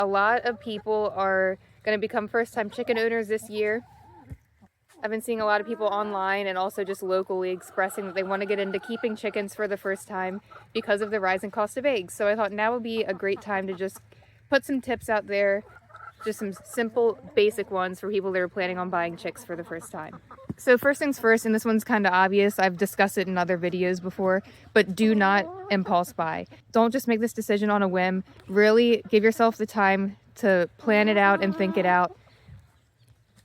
A lot of people are going to become first-time chicken owners this year. I've been seeing a lot of people online and also just locally expressing that they want to get into keeping chickens for the first time because of the rising cost of eggs. So I thought now would be a great time to just put some tips out there, just some simple, basic ones for people that are planning on buying chicks for the first time. So first things first, and this one's kind of obvious, I've discussed it in other videos before, but do not impulse buy. Don't just make this decision on a whim. Really give yourself the time to plan it out and think it out.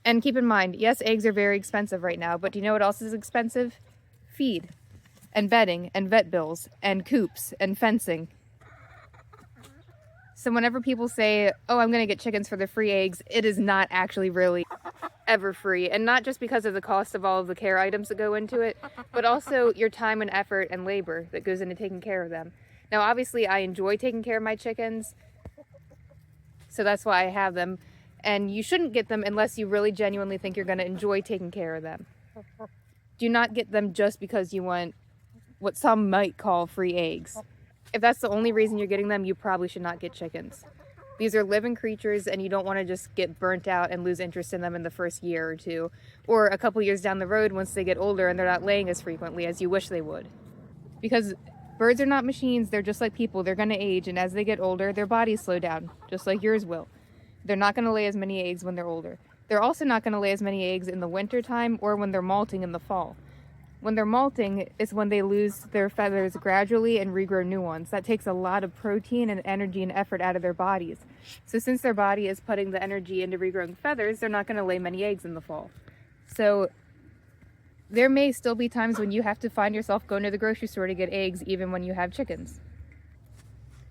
And keep in mind, yes, eggs are very expensive right now, but do you know what else is expensive? Feed, and bedding, and vet bills, and coops, and fencing. So whenever people say, oh, I'm going to get chickens for the free eggs, it is not actually really ever free. And not just because of the cost of all of the care items that go into it, but also your time and effort and labor that goes into taking care of them. Now, obviously, I enjoy taking care of my chickens, so that's why I have them. And you shouldn't get them unless you really genuinely think you're going to enjoy taking care of them. Do not get them just because you want what some might call free eggs. If that's the only reason you're getting them, you probably should not get chickens. These are living creatures, and you don't want to just get burnt out and lose interest in them in the first year or two, or a couple years down the road once they get older and they're not laying as frequently as you wish they would. Because birds are not machines, they're just like people, they're going to age, and as they get older, their bodies slow down, just like yours will. They're not going to lay as many eggs when they're older. They're also not going to lay as many eggs in the winter time or when they're molting in the fall. When they're molting is when they lose their feathers gradually and regrow new ones. That takes a lot of protein and energy and effort out of their bodies. So since their body is putting the energy into regrowing feathers, they're not going to lay many eggs in the fall. So there may still be times when you have to find yourself going to the grocery store to get eggs even when you have chickens.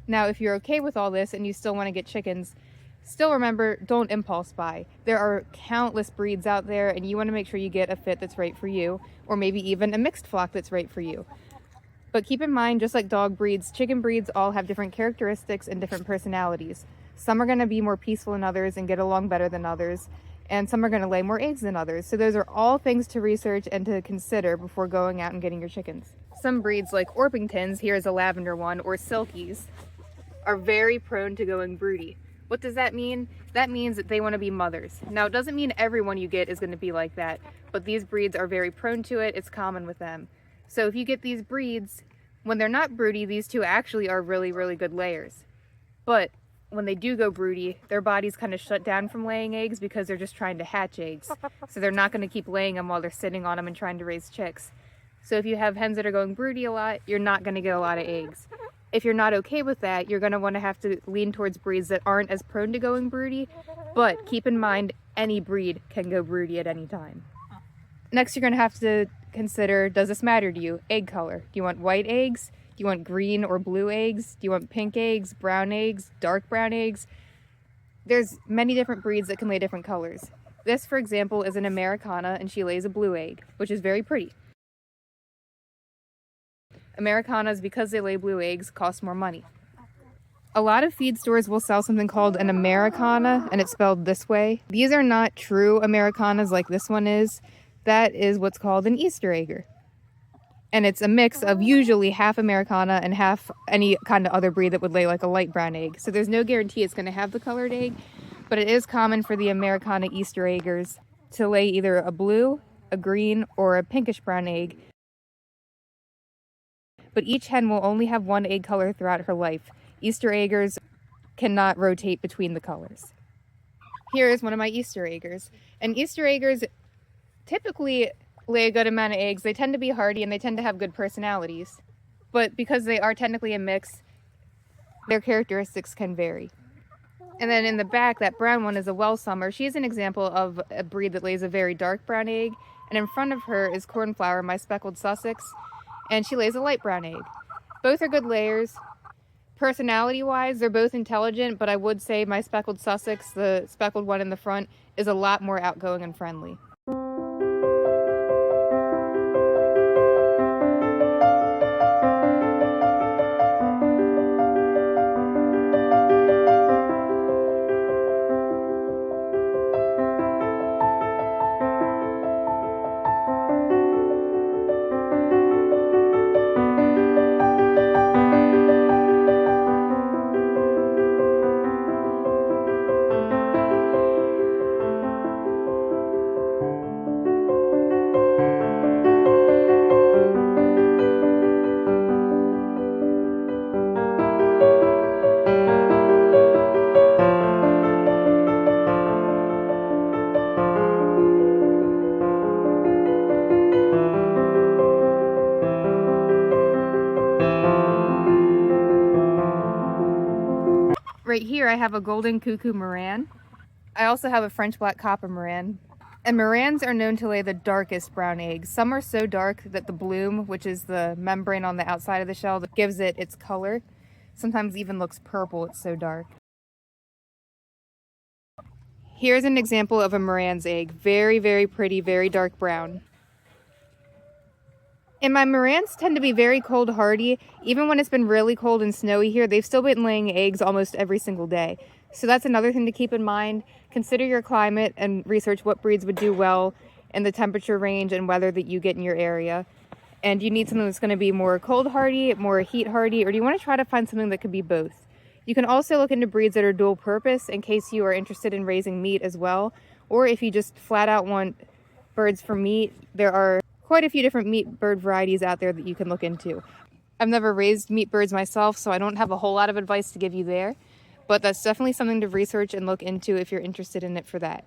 Now, if you're okay with all this and you still want to get chickens, still remember, don't impulse buy. There are countless breeds out there, and you want to make sure you get a fit that's right for you, or maybe even a mixed flock that's right for you. But keep in mind, just like dog breeds, chicken breeds all have different characteristics and different personalities. Some are going to be more peaceful than others and get along better than others, and some are going to lay more eggs than others. So those are all things to research and to consider before going out and getting your chickens. Some breeds, like Orpingtons, here's a lavender one, or Silkies, are very prone to going broody. What does that mean? That means that they want to be mothers. Now, it doesn't mean everyone you get is going to be like that, but these breeds are very prone to it. It's common with them. So if you get these breeds, when they're not broody, these two actually are really, really good layers. But when they do go broody, their bodies kind of shut down from laying eggs because they're just trying to hatch eggs. So they're not going to keep laying them while they're sitting on them and trying to raise chicks. So if you have hens that are going broody a lot, you're not going to get a lot of eggs. If you're not okay with that, you're going to want to have to lean towards breeds that aren't as prone to going broody, but keep in mind, any breed can go broody at any time. Next, you're going to have to consider, does this matter to you? Egg color. Do you want white eggs? Do you want green or blue eggs? Do you want pink eggs, brown eggs, dark brown eggs? There's many different breeds that can lay different colors. This, for example, is an Americana, and she lays a blue egg, which is very pretty. Americanas, because they lay blue eggs, cost more money. A lot of feed stores will sell something called an Americana, and it's spelled this way. These are not true Americanas like this one is. That is what's called an Easter egger. And it's a mix of usually half Americana and half any kind of other breed that would lay like a light brown egg. So there's no guarantee it's going to have the colored egg, but it is common for the Americana Easter eggers to lay either a blue, a green, or a pinkish brown egg. But each hen will only have one egg color throughout her life. Easter eggers cannot rotate between the colors. Here is one of my Easter eggers. And Easter eggers typically lay a good amount of eggs. They tend to be hardy and they tend to have good personalities. But because they are technically a mix, their characteristics can vary. And then in the back, that brown one is a Welsummer. She's an example of a breed that lays a very dark brown egg. And in front of her is Cornflower, my speckled Sussex, and she lays a light brown egg. Both are good layers. Personality-wise, they're both intelligent, but I would say my speckled Sussex, the speckled one in the front, is a lot more outgoing and friendly. I have a golden cuckoo Moran. I also have a French black copper Moran. And Morans are known to lay the darkest brown eggs. Some are so dark that the bloom, which is the membrane on the outside of the shell that gives it its color, sometimes even looks purple, it's so dark. Here's an example of a Moran's egg. Very, very pretty, very dark brown. And my Morans tend to be very cold hardy. Even when it's been really cold and snowy here, they've still been laying eggs almost every single day. So that's another thing to keep in mind. Consider your climate and research what breeds would do well in the temperature range and weather that you get in your area. And you need something that's going to be more cold hardy, more heat hardy, or do you want to try to find something that could be both? You can also look into breeds that are dual purpose in case you are interested in raising meat as well. Or if you just flat out want birds for meat, there are quite a few different meat bird varieties out there that you can look into. I've never raised meat birds myself, so I don't have a whole lot of advice to give you there, but that's definitely something to research and look into if you're interested in it for that.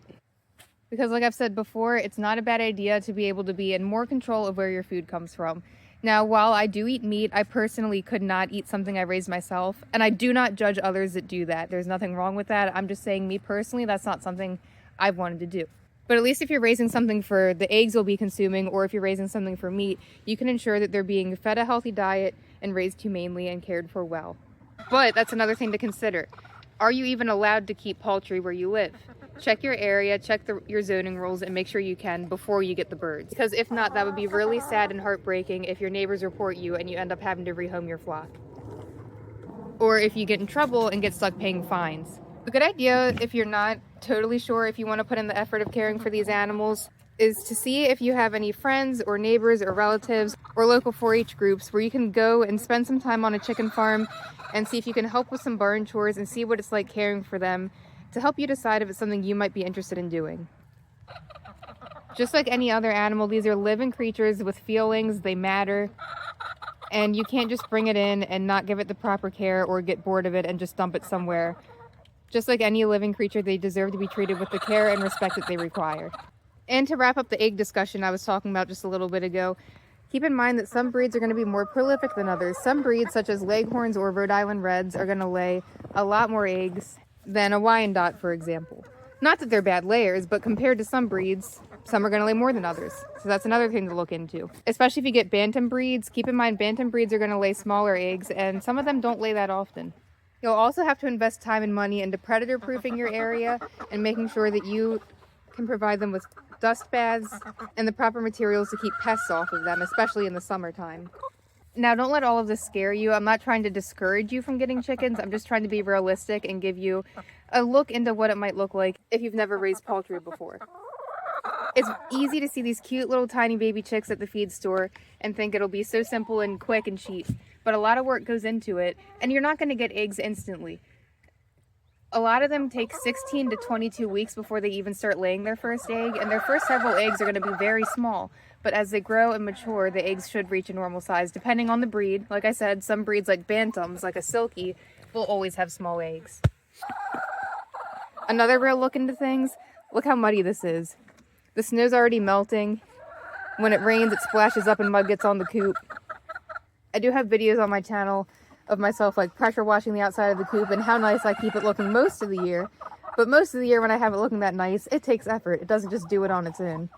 Because like I've said before, it's not a bad idea to be able to be in more control of where your food comes from. Now, while I do eat meat, I personally could not eat something I raised myself, and I do not judge others that do that. There's nothing wrong with that. I'm just saying, me personally, that's not something I've wanted to do. But at least if you're raising something for the eggs you'll be consuming, or if you're raising something for meat, you can ensure that they're being fed a healthy diet and raised humanely and cared for well. But that's another thing to consider. Are you even allowed to keep poultry where you live? Check your area, check your zoning rules, and make sure you can before you get the birds. Because if not, that would be really sad and heartbreaking if your neighbors report you and you end up having to rehome your flock. Or if you get in trouble and get stuck paying fines. A good idea, if you're not totally sure if you want to put in the effort of caring for these animals, is to see if you have any friends or neighbors or relatives or local 4-H groups where you can go and spend some time on a chicken farm and see if you can help with some barn chores and see what it's like caring for them to help you decide if it's something you might be interested in doing. Just like any other animal, these are living creatures with feelings, they matter, and you can't just bring it in and not give it the proper care or get bored of it and just dump it somewhere. Just like any living creature, they deserve to be treated with the care and respect that they require. And to wrap up the egg discussion I was talking about just a little bit ago, keep in mind that some breeds are going to be more prolific than others. Some breeds, such as Leghorns or Rhode Island Reds, are going to lay a lot more eggs than a Wyandotte, for example. Not that they're bad layers, but compared to some breeds, some are going to lay more than others. So that's another thing to look into. Especially if you get bantam breeds, keep in mind bantam breeds are going to lay smaller eggs, and some of them don't lay that often. You'll also have to invest time and money into predator-proofing your area and making sure that you can provide them with dust baths and the proper materials to keep pests off of them, especially in the summertime. Now, don't let all of this scare you. I'm not trying to discourage you from getting chickens. I'm just trying to be realistic and give you a look into what it might look like if you've never raised poultry before. It's easy to see these cute little tiny baby chicks at the feed store and think it'll be so simple and quick and cheap. But a lot of work goes into it, and you're not going to get eggs instantly. A lot of them take 16 to 22 weeks before they even start laying their first egg, and their first several eggs are going to be very small. But as they grow and mature, the eggs should reach a normal size, depending on the breed. Like I said, some breeds like bantams, like a silky, will always have small eggs. Another real look into things, look how muddy this is. The snow's already melting. When it rains, it splashes up and mud gets on the coop. I do have videos on my channel of myself like pressure washing the outside of the coop and how nice I keep it looking most of the year. But most of the year when I have it looking that nice, it takes effort. It doesn't just do it on its own.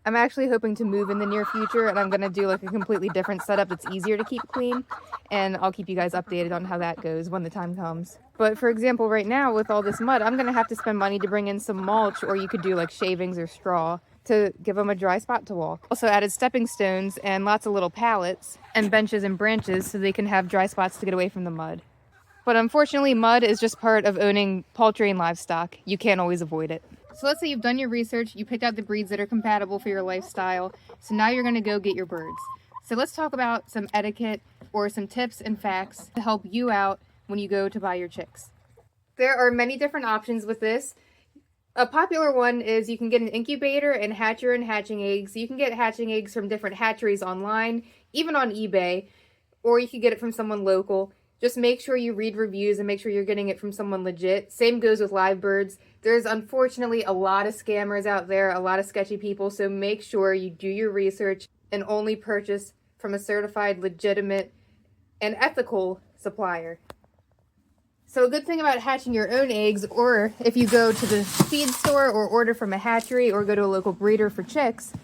I'm actually hoping to move in the near future, and I'm going to do like a completely different setup that's easier to keep clean, and I'll keep you guys updated on how that goes when the time comes. But for example, right now with all this mud, I'm going to have to spend money to bring in some mulch, or you could do like shavings or straw to give them a dry spot to walk. Also added stepping stones and lots of little pallets and benches and branches so they can have dry spots to get away from the mud. But unfortunately, mud is just part of owning poultry and livestock. You can't always avoid it. So let's say you've done your research, you picked out the breeds that are compatible for your lifestyle, so now you're going to go get your birds. So let's talk about some etiquette or some tips and facts to help you out when you go to buy your chicks. There are many different options with this. A popular one is you can get an incubator and hatch your own hatching eggs. You can get hatching eggs from different hatcheries online, even on eBay, or you can get it from someone local. Just make sure you read reviews and make sure you're getting it from someone legit. Same goes with live birds. There's unfortunately a lot of scammers out there, a lot of sketchy people, so make sure you do your research and only purchase from a certified, legitimate, and ethical supplier. So a good thing about hatching your own eggs, or if you go to the feed store or order from a hatchery or go to a local breeder for chicks,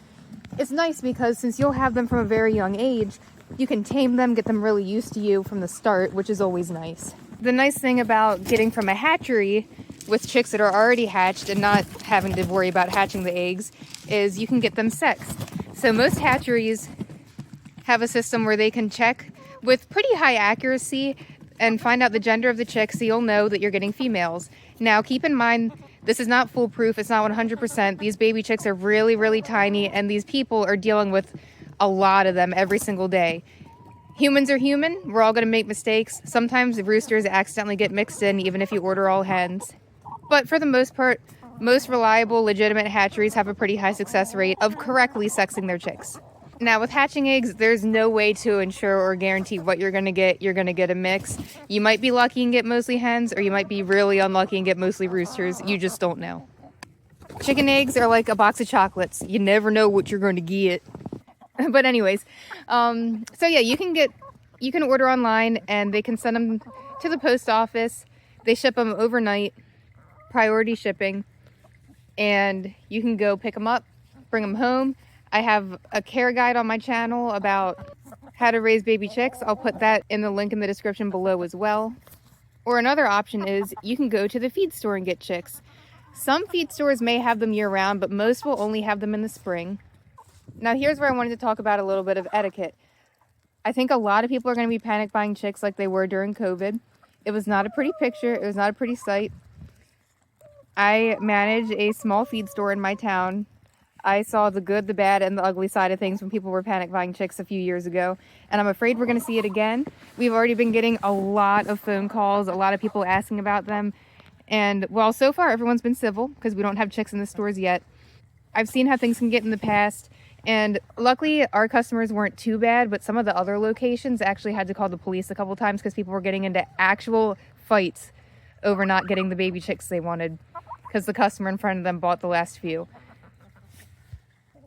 it's nice because since you'll have them from a very young age, you can tame them, get them really used to you from the start, which is always nice. The nice thing about getting from a hatchery with chicks that are already hatched and not having to worry about hatching the eggs is you can get them sexed. So most hatcheries have a system where they can check with pretty high accuracy and find out the gender of the chicks, so you'll know that you're getting females. Now keep in mind, this is not foolproof, it's not 100%. These baby chicks are really, really tiny, and these people are dealing with a lot of them every single day. Humans are human, we're all gonna make mistakes. Sometimes the roosters accidentally get mixed in, even if you order all hens. But for the most part, most reliable, legitimate hatcheries have a pretty high success rate of correctly sexing their chicks. Now with hatching eggs, there's no way to ensure or guarantee what you're gonna get. You're gonna get a mix. You might be lucky and get mostly hens, or you might be really unlucky and get mostly roosters. You just don't know. Chicken eggs are like a box of chocolates. You never know what you're gonna get. But anyways, so yeah, you can order online and they can send them to the post office. They ship them overnight, priority shipping, and you can go pick them up, bring them home. I have a care guide on my channel about how to raise baby chicks. I'll put that in the link in the description below as well. Or another option is you can go to the feed store and get chicks. Some feed stores may have them year round, but most will only have them in the spring. Now here's where I wanted to talk about a little bit of etiquette. I think a lot of people are going to be panic buying chicks like they were during COVID. It was not a pretty picture. It was not a pretty sight. I manage a small feed store in my town. I saw the good, the bad, and the ugly side of things when people were panic buying chicks a few years ago. And I'm afraid we're going to see it again. We've already been getting a lot of phone calls, a lot of people asking about them. And well, so far everyone's been civil because we don't have chicks in the stores yet. I've seen how things can get in the past. And luckily our customers weren't too bad, but some of the other locations actually had to call the police a couple times because people were getting into actual fights over not getting the baby chicks they wanted because the customer in front of them bought the last few.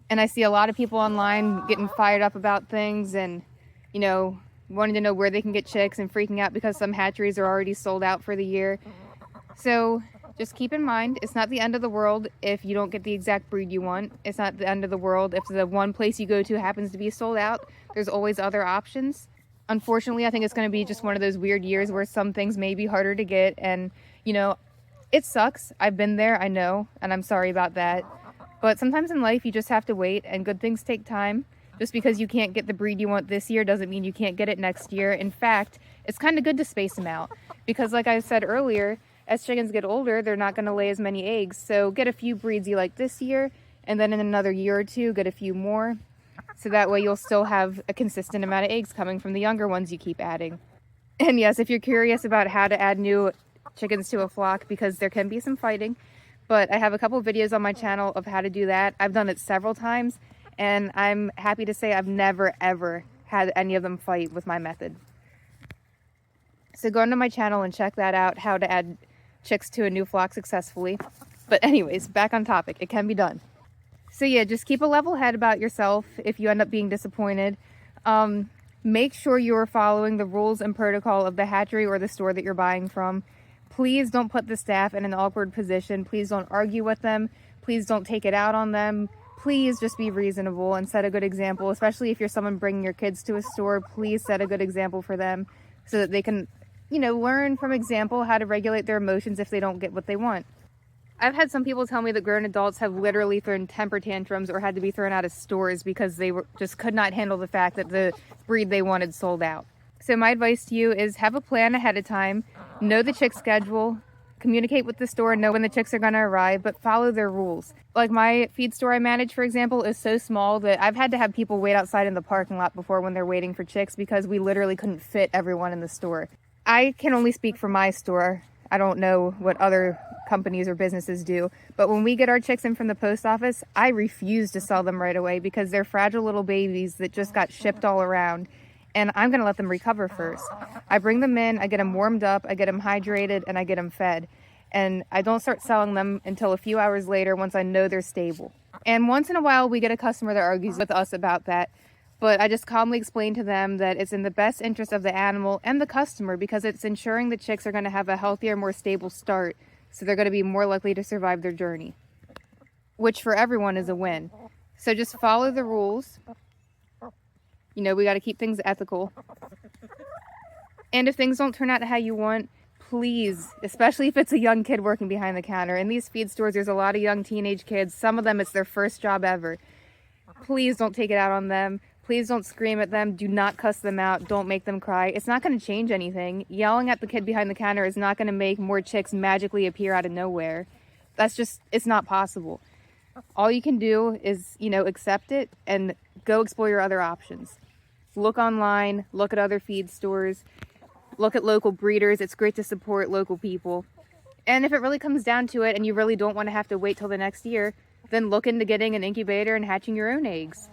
And I see a lot of people online getting fired up about things and, you know, wanting to know where they can get chicks and freaking out because some hatcheries are already sold out for the year. So just keep in mind, it's not the end of the world if you don't get the exact breed you want. It's not the end of the world if the one place you go to happens to be sold out. There's always other options. Unfortunately, I think it's going to be just one of those weird years where some things may be harder to get. And, you know, it sucks. I've been there, I know, and I'm sorry about that. But sometimes in life, you just have to wait, and good things take time. Just because you can't get the breed you want this year doesn't mean you can't get it next year. In fact, it's kind of good to space them out. Because like I said earlier, as chickens get older, they're not going to lay as many eggs. So get a few breeds you like this year, and then in another year or two, get a few more. So that way you'll still have a consistent amount of eggs coming from the younger ones you keep adding. And yes, if you're curious about how to add new chickens to a flock, because there can be some fighting, but I have a couple videos on my channel of how to do that. I've done it several times, and I'm happy to say I've never, ever had any of them fight with my method. So go into my channel and check that out, how to add chicks to a new flock successfully. But anyways, back on topic, it can be done. So yeah, just keep a level head about yourself if you end up being disappointed. Make sure you're following the rules and protocol of the hatchery or the store that you're buying from. Please don't put the staff in an awkward position. Please don't argue with them. Please don't take it out on them. Please just be reasonable and set a good example, especially if you're someone bringing your kids to a store. Please set a good example for them so that they can, you know, learn from example how to regulate their emotions if they don't get what they want. I've had some people tell me that grown adults have literally thrown temper tantrums or had to be thrown out of stores because they just could not handle the fact that the breed they wanted sold out. So my advice to you is have a plan ahead of time, know the chick schedule, communicate with the store, know when the chicks are going to arrive, but follow their rules. Like my feed store I manage, for example, is so small that I've had to have people wait outside in the parking lot before when they're waiting for chicks because we literally couldn't fit everyone in the store. I can only speak for my store. I don't know what other companies or businesses do, but when we get our chicks in from the post office, I refuse to sell them right away because they're fragile little babies that just got shipped all around. And I'm going to let them recover first. I bring them in, I get them warmed up, I get them hydrated, and I get them fed. And I don't start selling them until a few hours later once I know they're stable. And once in a while, we get a customer that argues with us about that. But I just calmly explained to them that it's in the best interest of the animal and the customer because it's ensuring the chicks are going to have a healthier, more stable start, so they're going to be more likely to survive their journey, which for everyone is a win. So just follow the rules. You know, we got to keep things ethical. And if things don't turn out how you want, please, especially if it's a young kid working behind the counter. In these feed stores, there's a lot of young teenage kids. Some of them, it's their first job ever. Please don't take it out on them. Please don't scream at them. Do not cuss them out. Don't make them cry. It's not going to change anything. Yelling at the kid behind the counter is not going to make more chicks magically appear out of nowhere. That's just, it's not possible. All you can do is, you know, accept it and go explore your other options. Look online, look at other feed stores, look at local breeders. It's great to support local people. And if it really comes down to it and you really don't want to have to wait till the next year, then look into getting an incubator and hatching your own eggs.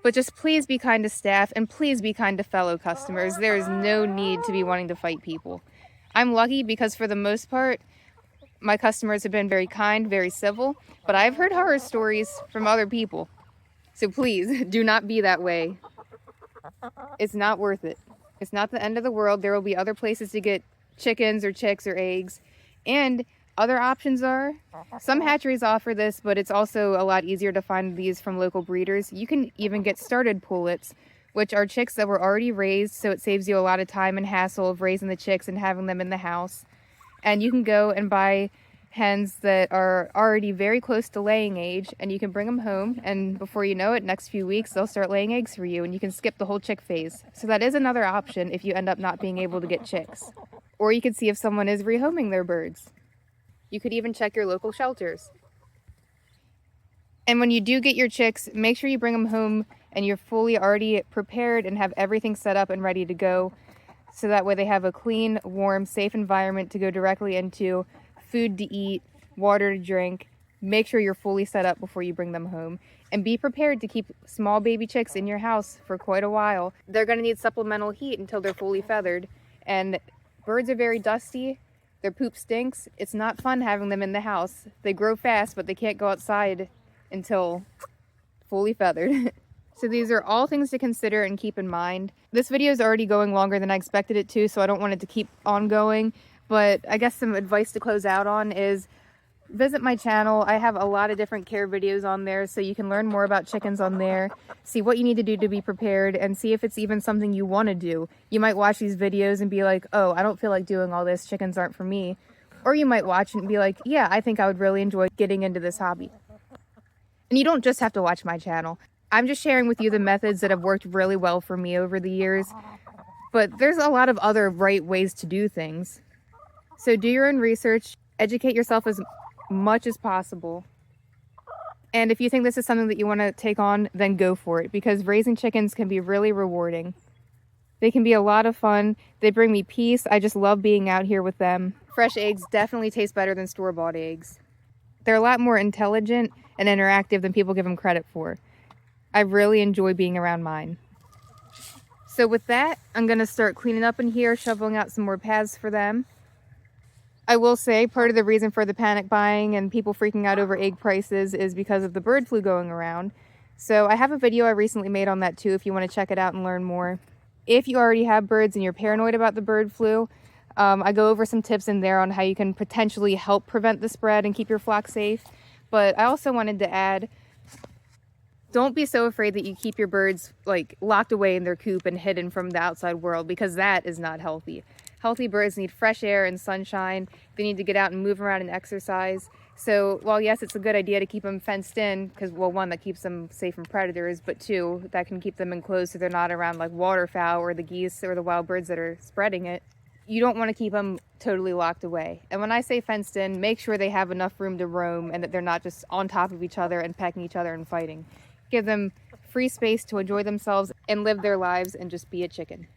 But just please be kind to staff and please be kind to fellow customers. There is no need to be wanting to fight people. I'm lucky because for the most part, my customers have been very kind, very civil, but I've heard horror stories from other people. So please do not be that way. It's not worth it. It's not the end of the world. There will be other places to get chickens or chicks or eggs. And other options are, some hatcheries offer this, but it's also a lot easier to find these from local breeders. You can even get started pullets, which are chicks that were already raised, so it saves you a lot of time and hassle of raising the chicks and having them in the house. And you can go and buy hens that are already very close to laying age, and you can bring them home, and before you know it, next few weeks, they'll start laying eggs for you, and you can skip the whole chick phase. So that is another option if you end up not being able to get chicks. Or you could see if someone is rehoming their birds. You could even check your local shelters. And when you do get your chicks, make sure you bring them home and you're fully already prepared and have everything set up and ready to go. So that way they have a clean, warm, safe environment to go directly into, food to eat, water to drink. Make sure you're fully set up before you bring them home. And be prepared to keep small baby chicks in your house for quite a while. They're going to need supplemental heat until they're fully feathered. And birds are very dusty. Their poop stinks. It's not fun having them in the house. They grow fast, but they can't go outside until fully feathered. So these are all things to consider and keep in mind. This video is already going longer than I expected it to, so I don't want it to keep on going. But I guess some advice to close out on is visit my channel. I have a lot of different care videos on there, so you can learn more about chickens on there, see what you need to do to be prepared, and see if it's even something you want to do. You might watch these videos and be like, oh, I don't feel like doing all this. Chickens aren't for me. Or you might watch and be like, yeah, I think I would really enjoy getting into this hobby. And you don't just have to watch my channel. I'm just sharing with you the methods that have worked really well for me over the years. But there's a lot of other right ways to do things. So do your own research, educate yourself as much as possible. And if you think this is something that you want to take on, then go for it, because raising chickens can be really rewarding. They can be a lot of fun. They bring me peace. I just love being out here with them. Fresh eggs definitely taste better than store-bought eggs. They're a lot more intelligent and interactive than people give them credit for. I really enjoy being around mine. So with that, I'm going to start cleaning up in here, shoveling out some more paths for them. I will say part of the reason for the panic buying and people freaking out over egg prices is because of the bird flu going around. So I have a video I recently made on that too if you want to check it out and learn more. If you already have birds and you're paranoid about the bird flu, I go over some tips in there on how you can potentially help prevent the spread and keep your flock safe. But I also wanted to add, don't be so afraid that you keep your birds like locked away in their coop and hidden from the outside world, because that is not healthy. Healthy birds need fresh air and sunshine. They need to get out and move around and exercise. So while yes, it's a good idea to keep them fenced in, because well, one, that keeps them safe from predators, but two, that can keep them enclosed so they're not around like waterfowl or the geese or the wild birds that are spreading it. You don't want to keep them totally locked away. And when I say fenced in, make sure they have enough room to roam and that they're not just on top of each other and pecking each other and fighting. Give them free space to enjoy themselves and live their lives and just be a chicken.